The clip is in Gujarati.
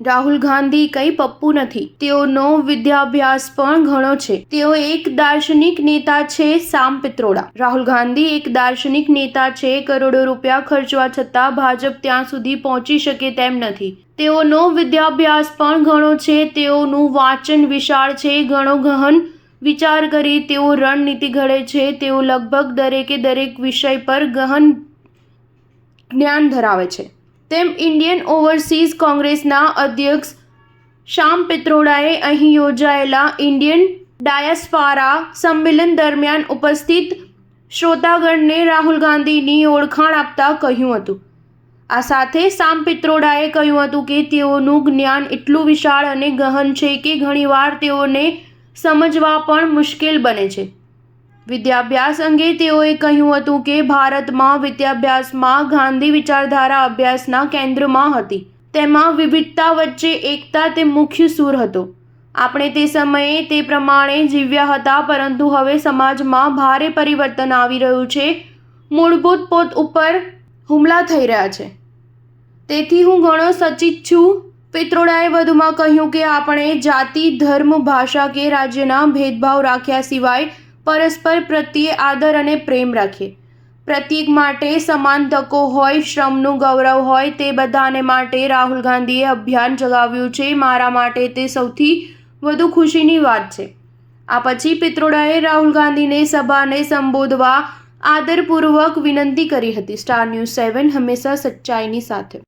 રાહુલ ગાંધી કઈ પપ્પુ નથી, તેઓનો વિદ્યાભ્યાસ પણ ઘણો છે. તેઓ એક દાર્શનિક નેતા છે. સામ પિત્રોડા. રાહુલ ગાંધી એક દાર્શનિક નેતા છે. કરોડો રૂપિયા ખર્ચવા છતાં ભાજપ ત્યાં સુધી પહોંચી શકે તેમ નથી. તેઓનો વિદ્યાભ્યાસ પણ ઘણો છે. તેઓનું વાંચન વિશાળ છે. ઘણો ગહન વિચાર કરી તેઓ રણનીતિ ઘડે છે. તેઓ લગભગ દરેક વિષય પર ગહન જ્ઞાન ધરાવે છે. તેમ ઇન્ડિયન ઓવરસીઝ કોંગ્રેસના અધ્યક્ષ શામ પિત્રોડાએ અહીં યોજાયેલા ઇન્ડિયન ડાયસ્પોરા સંમેલન દરમિયાન ઉપસ્થિત શ્રોતાગણને રાહુલ ગાંધીની ઓળખાણ આપતા કહ્યું હતું. આ સાથે શામ પિત્રોડાએ કહ્યું હતું કે તેઓનું જ્ઞાન એટલું વિશાળ અને ગહન છે કે ઘણીવાર તેઓને સમજવા પણ મુશ્કેલ બને છે. વિદ્યાભ્યાસ અંગે તેઓએ કહ્યું હતું કે ભારતમાં વિદ્યાભ્યાસમાં ગાંધી વિચારધારા અભ્યાસના કેન્દ્રમાં હતી. તેમાં વિવિધતા વચ્ચે એકતા તે મુખ્ય સૂર હતો. આપણે તે સમયે તે પ્રમાણે જીવ્યા હતા, પરંતુ હવે સમાજમાં ભારે પરિવર્તન આવી રહ્યું છે. મૂળભૂત પોત ઉપર હુમલા થઈ રહ્યા છે. તેથી હું ઘણો સચેત છું. પિત્રોડાએ વધુમાં કહ્યું કે આપણે જાતિ, ધર્મ, ભાષા કે રાજ્યના ભેદભાવ રાખ્યા સિવાય પરસ્પર પ્રત્યે આદર અને પ્રેમ રાખીએ. પ્રત્યેક માટે સમાન તકો હોય, શ્રમનું ગૌરવ હોય, તે બધાને માટે રાહુલ ગાંધીએ અભિયાન ચલાવ્યું છે. મારા માટે તે સૌથી વધુ ખુશીની વાત છે. આ પછી પિત્રોડાએ રાહુલ ગાંધીને સભાને સંબોધવા આદરપૂર્વક વિનંતી કરી હતી. સ્ટાર ન્યૂઝ 7 હંમેશા સચ્ચાઈની સાથે.